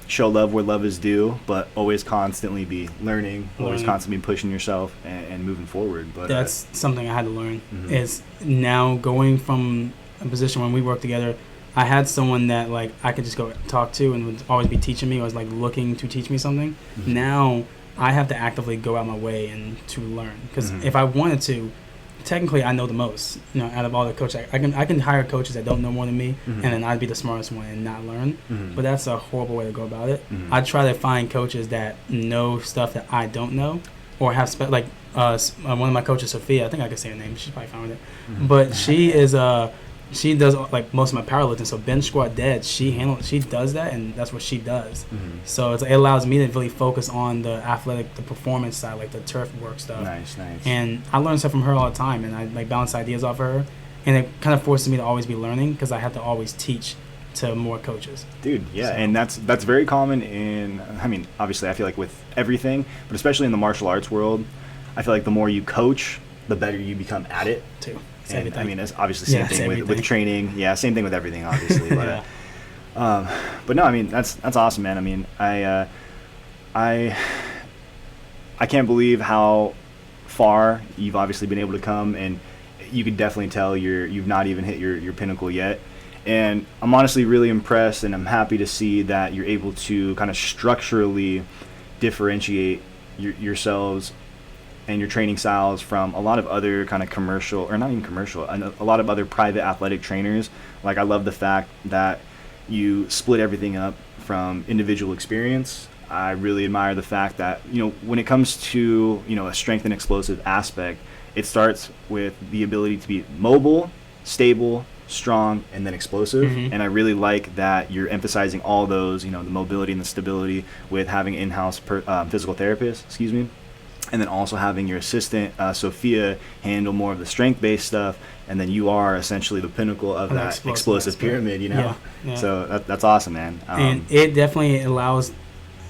show love where love is due, but always constantly be learning, always constantly be pushing yourself and moving forward. But that's something I had to learn is now going from a position when we worked together. I had someone that like I could just go talk to and would always be teaching me, or was like looking to teach me something. Now I have to actively go out my way and to learn, because if I wanted to, technically I know the most. Out of all the coaches, I can hire coaches that don't know more than me, and then I'd be the smartest one and not learn. But that's a horrible way to go about it. I try to find coaches that know stuff that I don't know, or have one of my coaches, Sophia. I think I can say her name. She's probably fine with it. But she is she does like most of my powerlifting, so bench, squat, dead. She does that, and that's what she does. So it allows me to really focus on the athletic, the performance side, like the turf work stuff. Nice. And I learn stuff from her all the time, and I like bounce ideas off of her, and it kind of forces me to always be learning because I have to always teach to more coaches. Dude, yeah, so. And that's very common in. I mean, obviously, I feel like with everything, but especially in the martial arts world, I feel like the more you coach, the better you become at it. Too. And, I mean, it's obviously same thing with training. Yeah, same thing with everything, obviously. But, but no, I mean, that's awesome, man. I mean, I can't believe how far you've obviously been able to come, and you could definitely tell you've not even hit your pinnacle yet. And I'm honestly really impressed, and I'm happy to see that you're able to kind of structurally differentiate yourselves and your training styles from a lot of other kind of commercial, or not even commercial, a lot of other private athletic trainers. Like, I love the fact that you split everything up from individual experience. I really admire the fact that, when it comes to, a strength and explosive aspect, it starts with the ability to be mobile, stable, strong, and then explosive. And I really like that you're emphasizing all those, the mobility and the stability with having in-house physical therapist, and then also having your assistant, Sophia, handle more of the strength-based stuff, and then you are essentially the pinnacle of that explosive pyramid, Yeah. So that's awesome, man. And it definitely allows,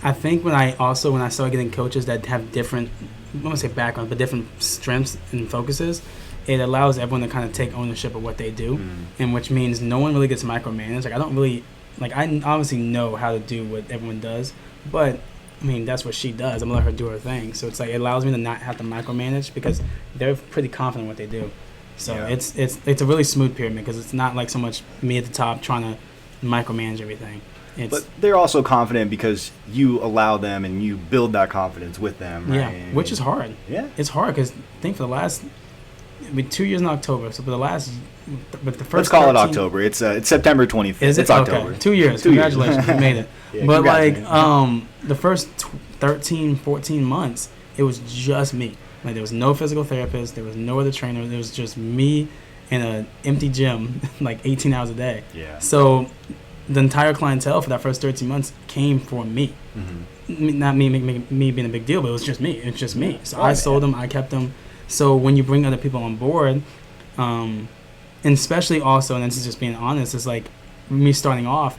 I think when I started getting coaches that have different, I don't want to say backgrounds, but different strengths and focuses, it allows everyone to kind of take ownership of what they do, and which means no one really gets micromanaged. I obviously know how to do what everyone does, but I mean, that's what she does. I'm going to let her do her thing. So it's like, it allows me to not have to micromanage because they're pretty confident in what they do. So it's a really smooth pyramid because it's not like so much me at the top trying to micromanage everything. But they're also confident because you allow them and you build that confidence with them, right? Yeah, which is hard. Yeah. It's hard because I think for the last 2 years in October, so for the last, but the first Let's call 13, it October. It's September 25th. Is it? It's October. Okay. 2 years. Congratulations. You made it. Yeah, but congrats, like man. the first 13, 14 months, it was just me. Like there was no physical therapist. There was no other trainer. There was just me in an empty gym, like 18 hours a day. Yeah. So the entire clientele for that first 13 months came for me. Not me being a big deal, but it was just me. It's just me. So I sold them. I kept them. So when you bring other people on board, and especially also, and this is just being honest, it's like me starting off,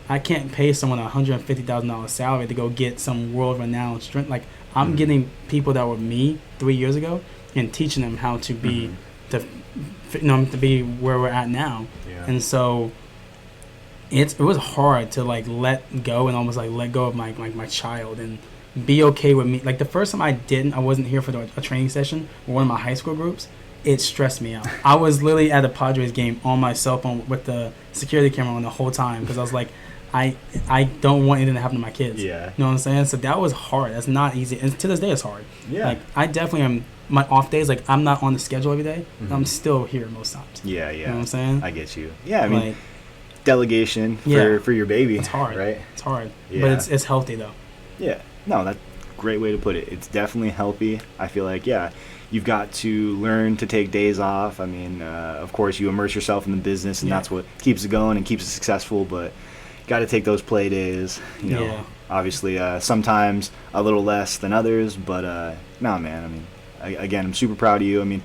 I can't pay someone a $150,000 salary to go get some world-renowned strength. Like I'm getting people that were me 3 years ago and teaching them how to be, to be where we're at now. Yeah. And so it was hard to like let go and almost like let go of my child and be okay with me. Like the first time I wasn't here for a training session or one of my high school groups, it stressed me out. I was literally at a Padres game on my cell phone with the security camera on the whole time because I was like, I don't want anything to happen to my kids. Yeah. You know what I'm saying? So that was hard. That's not easy. And to this day, it's hard. Yeah. Like I definitely am. My off days, like I'm not on the schedule every day. I'm still here most times. Yeah, yeah. You know what I'm saying? I get you. Yeah, I mean, like, delegation for your baby. It's hard. Right? It's hard. Yeah. But it's healthy though. Yeah. No, that's a great way to put it. It's definitely healthy. I feel like, you've got to learn to take days off. I mean, of course, you immerse yourself in the business, and that's what keeps it going and keeps it successful, but you got to take those play days. You know, obviously, sometimes a little less than others, but no, man, I mean, again, I'm super proud of you. I mean,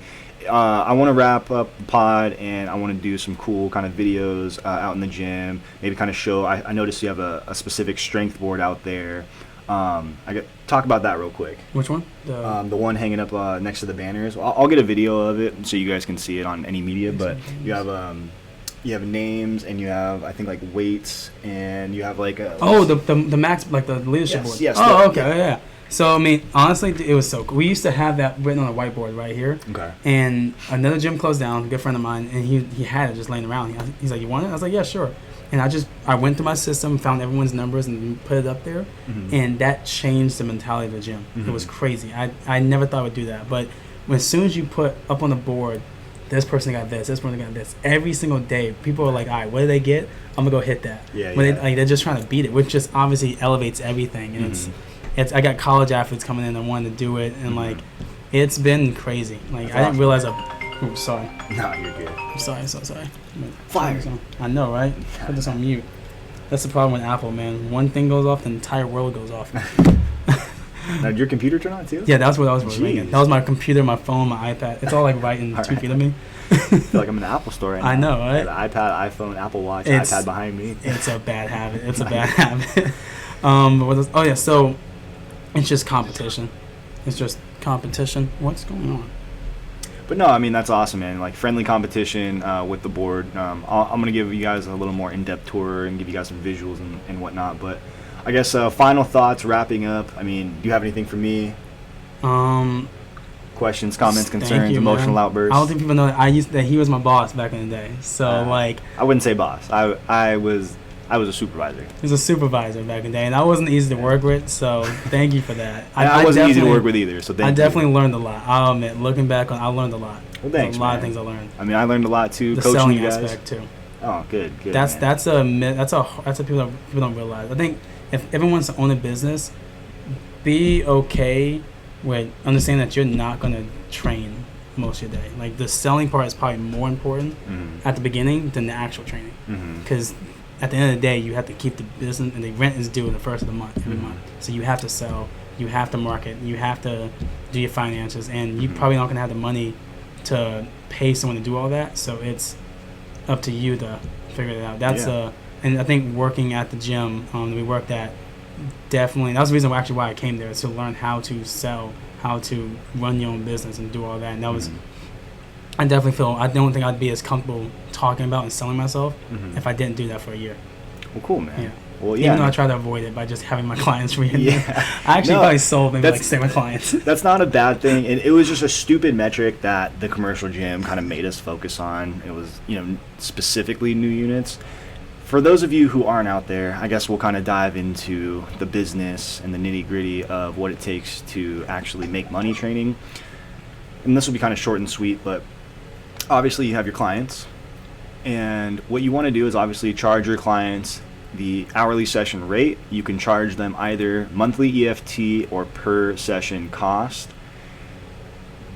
I want to wrap up the pod, and I want to do some cool kind of videos out in the gym. Maybe kind of show. I noticed you have a specific strength board out there. Talk about that real quick. Which one? The one hanging up next to the banners. I'll get a video of it so you guys can see it on any media. But you have names, and you have, I think, like weights, and you have like the max, like the leadership board. Yes. Oh, okay, yeah. So I mean, honestly, it was so cool. We used to have that written on a whiteboard right here. Okay. And another gym closed down, a good friend of mine, and he had it just laying around. He's like, "You want it?" I was like, "Yeah, sure." And I went through my system, found everyone's numbers, and put it up there. And that changed the mentality of the gym. It was crazy. I never thought I would do that. But as soon as you put up on the board, this person got this person got this, every single day, people are like, all right, what did they get? I'm going to go hit that. They're just trying to beat it, which just obviously elevates everything. And I got college athletes coming in that wanted to do it. And, like, it's been crazy. Like, I didn't realize oops, sorry. No, you're good. I'm sorry, so sorry. Fire. I know, right? Put this on mute. That's the problem with Apple, man. One thing goes off, the entire world goes off. Now, did your computer turn on too? Yeah, that's what I was ringing. That was my computer, my phone, my iPad. It's all like right in 2 feet of me. I feel like I'm in the Apple store right now. I know, right? I have the iPad, iPhone, Apple Watch, iPad behind me. It's a bad habit. It's a bad habit. So it's just competition. What's going on? But no, I mean, that's awesome, man. Like, friendly competition with the board. I'm going to give you guys a little more in-depth tour and give you guys some visuals and whatnot. But I guess final thoughts, wrapping up. I mean, do you have anything for me? Questions, comments, concerns, emotional outbursts? I don't think people know that he was my boss back in the day. So, I wouldn't say boss. I was a supervisor. He was a supervisor back in the day, and I wasn't easy to work with, so thank you for that. I wasn't easy to work with either, so thank you. I definitely learned a lot. I'll admit, looking back I learned a lot. Well, thanks, a lot of things I learned. I mean, I learned a lot too, the coaching selling you guys. aspect too. Oh, good. That's a people don't realize. I think if everyone wants to own a business, be okay with understanding that you're not going to train most of your day. Like, the selling part is probably more important at the beginning than the actual training, because at the end of the day, you have to keep the business, and the rent is due in the first of the month every month. So you have to sell, you have to market, you have to do your finances, and you probably not going to have the money to pay someone to do all that. So it's up to you to figure it out. And I think working at the gym that we worked at, definitely, that was the reason why I came there, is to learn how to sell, how to run your own business and do all that. And that was, I don't think I'd be as comfortable talking about and selling myself if I didn't do that for a year. Well, cool, man. Yeah. Well, even though I try to avoid it by just having my clients read it. Yeah. I actually probably sold maybe like 7 clients. That's not a bad thing. And it was just a stupid metric that the commercial gym kind of made us focus on. It was, specifically new units. for those of you who aren't out there, I guess we'll kind of dive into the business and the nitty-gritty of what it takes to actually make money training. And this will be kind of short and sweet, but obviously you have your clients, and what you want to do is obviously charge your clients the hourly session rate. You can charge them either monthly EFT or per session cost.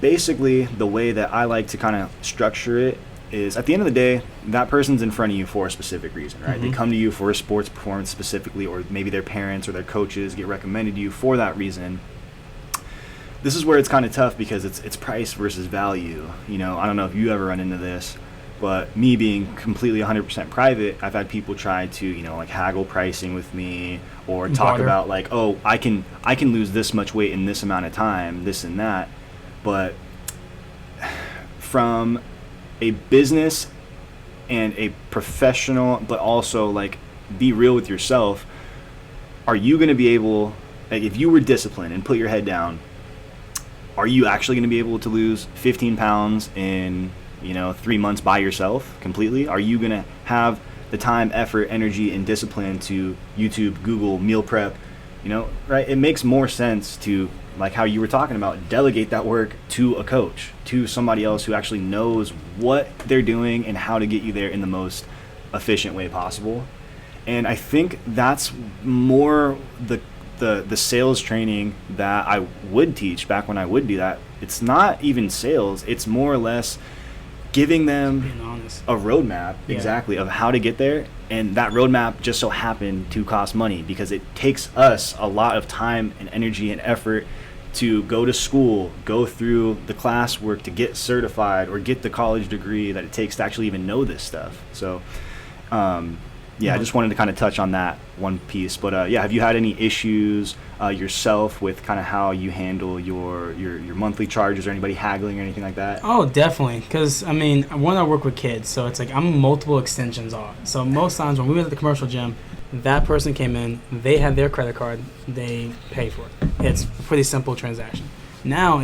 Basically, the way that I like to kind of structure it is, at the end of the day, that person's in front of you for a specific reason, right? They come to you for a sports performance specifically, or maybe their parents or their coaches get recommended to you for that reason. This is where it's kind of tough because it's price versus value. You know, I don't know if you ever run into this, but me being completely 100% private, I've had people try to, you know, like haggle pricing with me, or talk about like, oh, I can lose this much weight in this amount of time, this and that. But from a business and a professional, but also like be real with yourself, are you going to be able, like, if you were disciplined and put your head down, are you actually going to be able to lose 15 pounds in, 3 months by yourself completely? Are you going to have the time, effort, energy, and discipline to YouTube, Google, meal prep, right? It makes more sense to, like how you were talking about, delegate that work to a coach, to somebody else who actually knows what they're doing and how to get you there in the most efficient way possible. And I think that's more the sales training that I would teach back when I would do that. It's not even sales. It's more or less giving them a roadmap, exactly, of how to get there. And that roadmap just so happened to cost money, because it takes us a lot of time and energy and effort to go to school, go through the classwork to get certified or get the college degree that it takes to actually even know this stuff. So, I just wanted to kind of touch on that one piece. But have you had any issues yourself with kind of how you handle your monthly charges, or anybody haggling or anything like that? Oh, definitely. Because, when I work with kids, so it's like I'm multiple extensions on. So most times when we went to the commercial gym, that person came in, they had their credit card, they pay for it. It's a pretty simple transaction. Now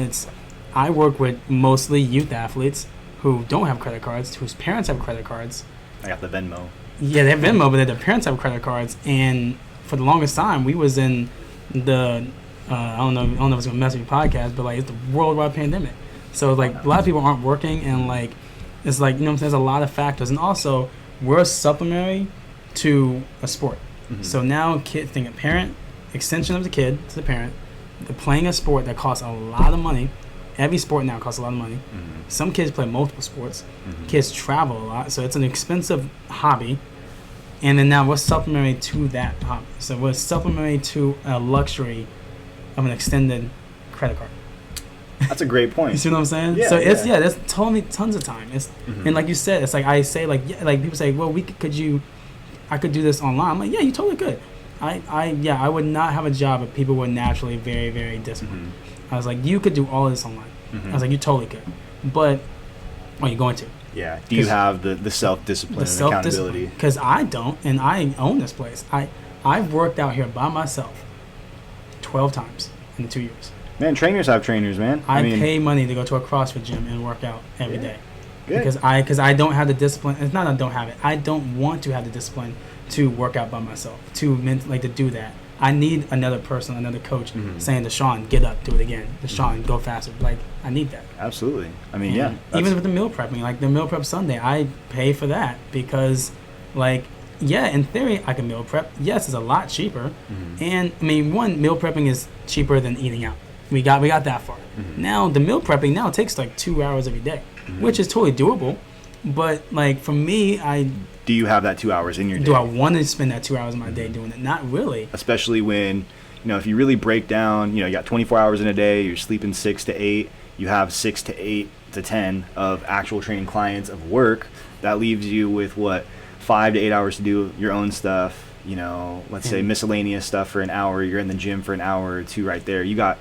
I work with mostly youth athletes who don't have credit cards, whose parents have credit cards. I got the Venmo. Yeah, they have Venmo, but their parents have credit cards. And for the longest time, we was in the, I don't know if it's going to mess with your podcast, but like it's the worldwide pandemic. So like a lot of people aren't working, and like it's like, there's a lot of factors. And also, we're supplementary to a sport. So now think a parent, extension of the kid to the parent, they're playing a sport that costs a lot of money. Every sport now costs a lot of money. Some kids play multiple sports. Kids travel a lot, so it's an expensive hobby. And then now we're supplementary to that hobby. So we're supplementary to a luxury of an extended credit card. That's a great point. You see what I'm saying? Yeah, so there's tons of time. And like you said, it's like I say, like people say, well, I could do this online. I'm like, yeah, you totally could. I would not have a job if people were naturally very, very disciplined. I was like, you could do all of this online. I was like, you totally could. But are you going to? Yeah. Do you have the self-discipline and accountability? Because I don't, and I own this place. I've worked out here by myself 12 times in 2 years. Man, trainers have trainers, man. I pay money to go to a CrossFit gym and work out every day. Good. Because I don't have the discipline. It's not that I don't have it. I don't want to have the discipline to work out by myself, to do that. I need another person, another coach saying, Desean, get up, do it again. Desean, go faster. Like, I need that. Absolutely. Even with the meal prepping, like the meal prep Sunday, I pay for that because, like, yeah, in theory, I can meal prep. Yes, it's a lot cheaper. And, meal prepping is cheaper than eating out. We got that far. Now, the meal prepping now takes like 2 hours every day, which is totally doable. But, like, for me, do you have that 2 hours in your day? Do I want to spend that 2 hours of my day doing it? Not really. Especially when, if you really break down, you got 24 hours in a day, you're sleeping 6 to 8, you have 6 to 8 to 10 of actual training clients of work. That leaves you with, 5 to 8 hours to do your own stuff, let's say miscellaneous stuff for an hour. You're in the gym for an hour or two right there. You got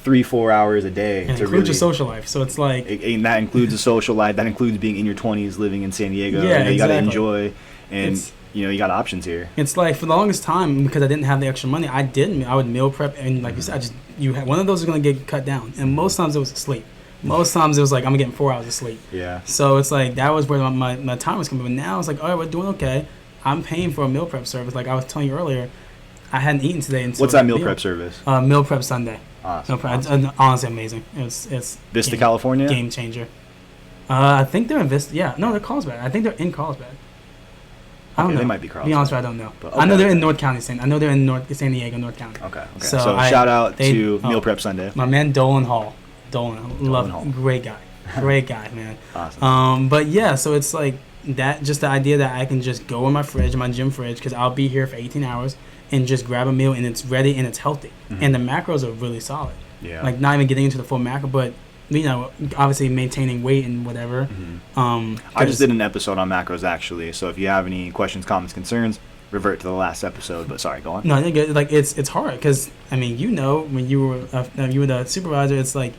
3-4 hours a day. And it includes your social life. So it's like... And that includes a social life. That includes being in your 20s, living in San Diego. Yeah, you exactly. got to enjoy. And, you got options here. It's like, for the longest time, because I didn't have the extra money, I would meal prep. And like you said, one of those is going to get cut down. And most times it was sleep. Most times it was like, I'm getting 4 hours of sleep. Yeah. So it's like, that was where my time was coming. But now it's like, all right, we're doing okay. I'm paying for a meal prep service. Like I was telling you earlier, I hadn't eaten today until What's that meal prep service? Meal prep Sunday. Awesome. It's honestly amazing. It's Vista, California? Game changer. I think they're in Vista. Yeah, no, they're Carlsbad. I think they're in Carlsbad. I don't know. They might be Carlsbad. To be honest with you, I don't know. But, I know they're in North County. I know they're in San Diego, North County. Okay. So shout out to Meal Prep Sunday. My man Dolan Hall. Love Hall. Great guy. Great guy, man. Awesome. But yeah, so it's like that. Just the idea that I can just go in my fridge, in my gym fridge, because I'll be here for 18 hours and just grab a meal and it's ready and it's healthy. Mm-hmm. And the macros are really solid. Yeah. Like not even getting into the full macro, but you know, obviously maintaining weight and whatever. Mm-hmm. I just did an episode on macros actually, so if you have any questions, comments, concerns, revert to the last episode. But sorry, go on. No, like it's hard because I mean, you know, when you were the supervisor, it's like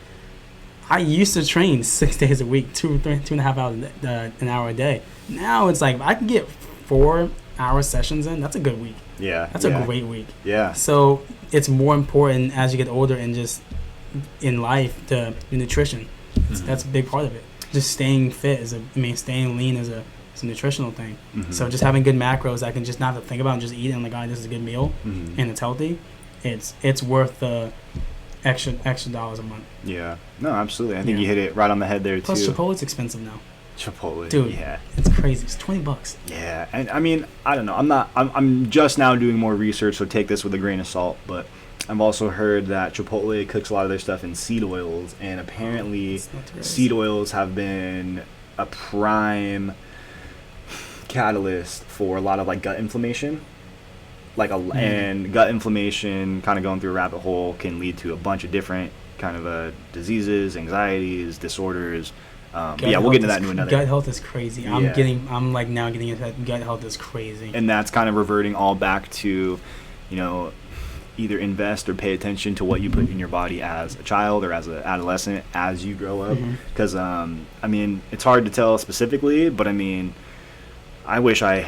I used to train 6 days a week, 2.5 hours an hour a day. Now it's like if I can get 4-hour sessions in, that's a good week. Yeah, that's a great week. Yeah. So it's more important as you get older and just in life, the nutrition. That's a big part of it. Just staying fit staying lean is a nutritional thing. So just having good macros, I can just not have to think about and just eat it. I'm like, this is a good meal and it's healthy. It's worth the extra dollars a month. Yeah. No, absolutely. I think you hit it right on the head there too. Plus Chipotle's expensive now. Chipotle, dude, yeah, it's crazy. It's $20. Yeah, and I mean, I don't know. I'm just now doing more research, so take this with a grain of salt. But I've also heard that Chipotle cooks a lot of their stuff in seed oils, and apparently seed oils have been a prime catalyst for a lot of like gut inflammation. And gut inflammation, kind of going through a rabbit hole, can lead to a bunch of different kind of diseases, anxieties, disorders. We'll get into that in another. Gut health is crazy. I'm now getting into that. Gut health is crazy. And that's kind of reverting all back to, either invest or pay attention to what you put in your body as a child or as an adolescent as you grow up. Because, it's hard to tell specifically, but I wish I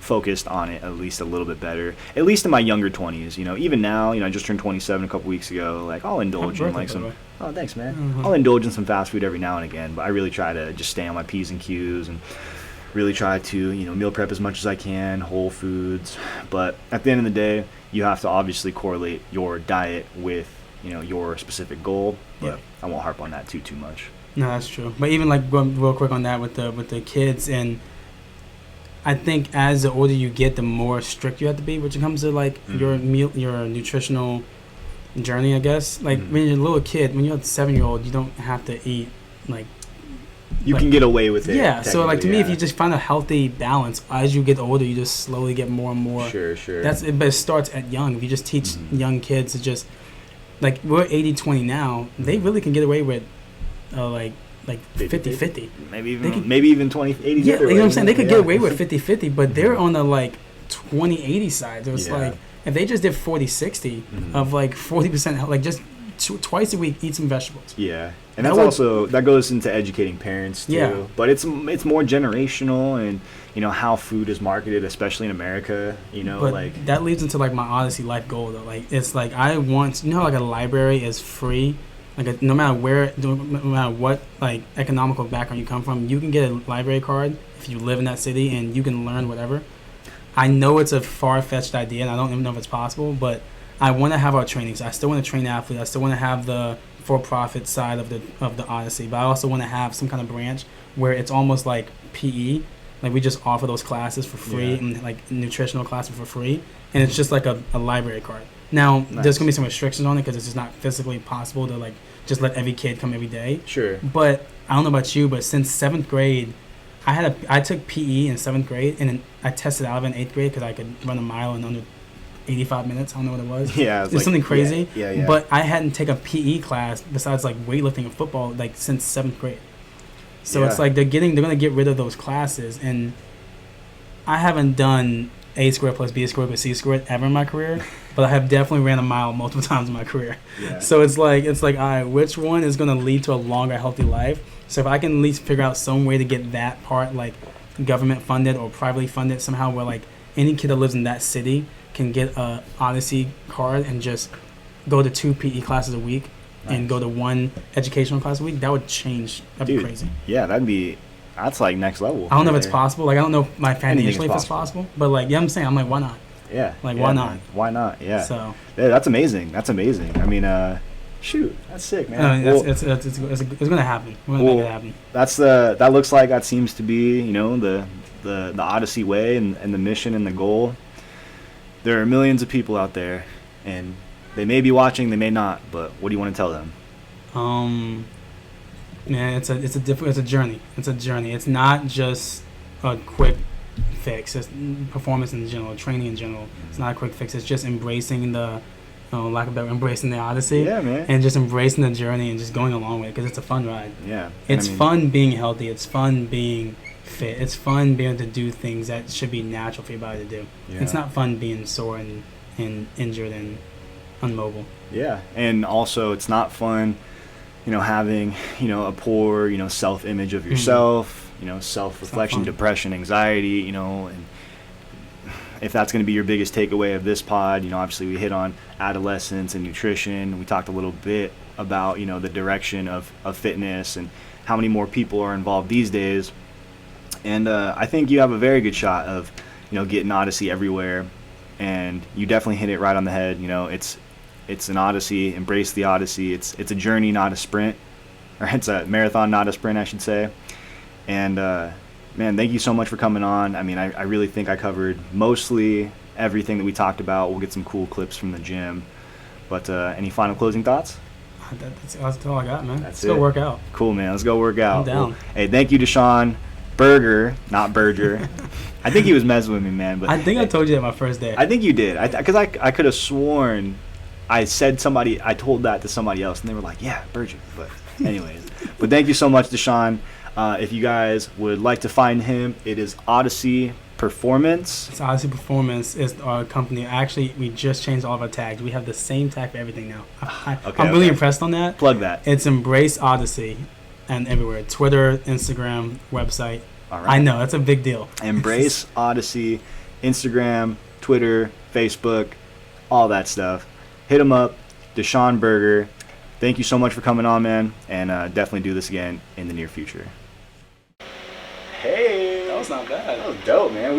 focused on it at least a little bit better, at least in my younger 20s. Even now, I just turned 27 a couple weeks ago. Like, I'll indulge in like some. Oh, thanks, man. I'll indulge in some fast food every now and again, but I really try to just stay on my P's and Q's and really try to meal prep as much as I can, whole foods. But at the end of the day, you have to obviously correlate your diet with your specific goal. But I won't harp on that too much. No, that's true. But even like going real quick on that with the kids, and I think as the older you get, the more strict you have to be when it comes to like your nutritional journey, I guess. Like when you're a little kid, when you're a 7-year-old, you don't have to eat like you can get away with it. Yeah, so like to me, if you just find a healthy balance as you get older, you just slowly get more and more. Sure. But it starts at young. If you just teach young kids to just like we're 80-20 now, they really can get away with like 50-50. Maybe even 20-80. Yeah, you know what I'm saying? They could get away with 50-50, but they're on the like 20-80 side. So it's like if they just did 40-60 of like 40%, like just twice a week, eat some vegetables. Yeah, and that goes into educating parents too. Yeah. But it's more generational and how food is marketed, especially in America. But like that leads into like my Odyssey life goal though. Like it's like I want like a library is free. Like no matter what like economical background you come from, you can get a library card if you live in that city and you can learn whatever. I know it's a far-fetched idea and I don't even know if it's possible, but I want to have our trainings. I still want to train athletes. I still want to have the for-profit side of the Odyssey, but I also want to have some kind of branch where it's almost like PE. Like we just offer those classes for free and like nutritional classes for free, and it's just like a library card. Now there's gonna be some restrictions on it because it's just not physically possible to like just let every kid come every day. Sure. But I don't know about you, but since 7th grade, I took PE in 7th grade, and then I tested out of it in 8th grade because I could run a mile in under 85 minutes. I don't know what it was. Yeah, it was something crazy. Yeah. But I hadn't taken a PE class besides like weightlifting and football like since 7th grade. So it's like they're gonna get rid of those classes, and I haven't done A squared plus B squared plus C squared ever in my career, but I have definitely ran a mile multiple times in my career. Yeah. So it's like all right, which one is gonna lead to a longer, healthy life? So if I can at least figure out some way to get that part like government funded or privately funded somehow, where like any kid that lives in that city can get a Odyssey card and just go to 2 PE classes a week and go to 1 educational class a week, that would change. That'd be crazy. Yeah, that'd be That's like next level. I don't know if it's there. possible. Like, I don't know if my Anything is financially if it's possible. But like, yeah, I'm saying, I'm like, why not? Yeah. Like, yeah, why not? Man. Why not? Yeah. So Yeah, that's amazing. That's amazing. I mean, shoot, that's sick, man. I mean, Well, it's gonna happen. We're gonna make it happen. that looks like that seems to be, you know, the Odyssey way and the mission and the goal. There are millions of people out there, and they may be watching, they may not, but what do you want to tell them? Man, it's a journey. It's a journey. It's not just a quick fix. It's performance in general, training in general. It's not a quick fix. It's just embracing the, lack of better, embracing the Odyssey. Yeah, man. And just embracing the journey and just going along with it, because it's a fun ride. Yeah. It's fun being healthy. It's fun being fit. It's fun being able to do things that should be natural for your body to do. Yeah. It's not fun being sore and injured and unmobile. Yeah, and also it's not fun, you know, having, you know, a poor, you know, self-image of yourself, you know, self-reflection, depression, anxiety, you know, and if that's going to be your biggest takeaway of this pod, you know, obviously we hit on adolescence and nutrition. We talked a little bit about, you know, the direction of fitness and how many more people are involved these days. And I think you have a very good shot of, you know, getting Odyssey everywhere. And you definitely hit it right on the head. You know, it's an Odyssey. Embrace the Odyssey. It's a journey, not a sprint. Or it's a marathon, not a sprint, I should say. And, man, thank you so much for coming on. I mean, I really think I covered mostly everything that we talked about. We'll get some cool clips from the gym. But any final closing thoughts? That's all I got, man. Let's go work out. Cool, man. Let's go work out. I'm down. Well, hey, thank you, Desean Berger, not Berger. I think he was messing with me, man. But I think I told you that my first day. I think you did. Because I could have sworn I told that to somebody else, and they were like, yeah, Berger. But anyways. But thank you so much, Desean. If you guys would like to find him, it is Odyssey Performance. It's Odyssey Performance is our company. Actually, we just changed all of our tags. We have the same tag for everything now. I'm really impressed on that. Plug that. It's Embrace Odyssey, and everywhere. Twitter, Instagram, website. All right. I know, that's a big deal. Embrace Odyssey, Instagram, Twitter, Facebook, all that stuff. Hit him up, Desean Berger. Thank you so much for coming on, man, and definitely do this again in the near future. Hey, That was not bad. that was dope, man.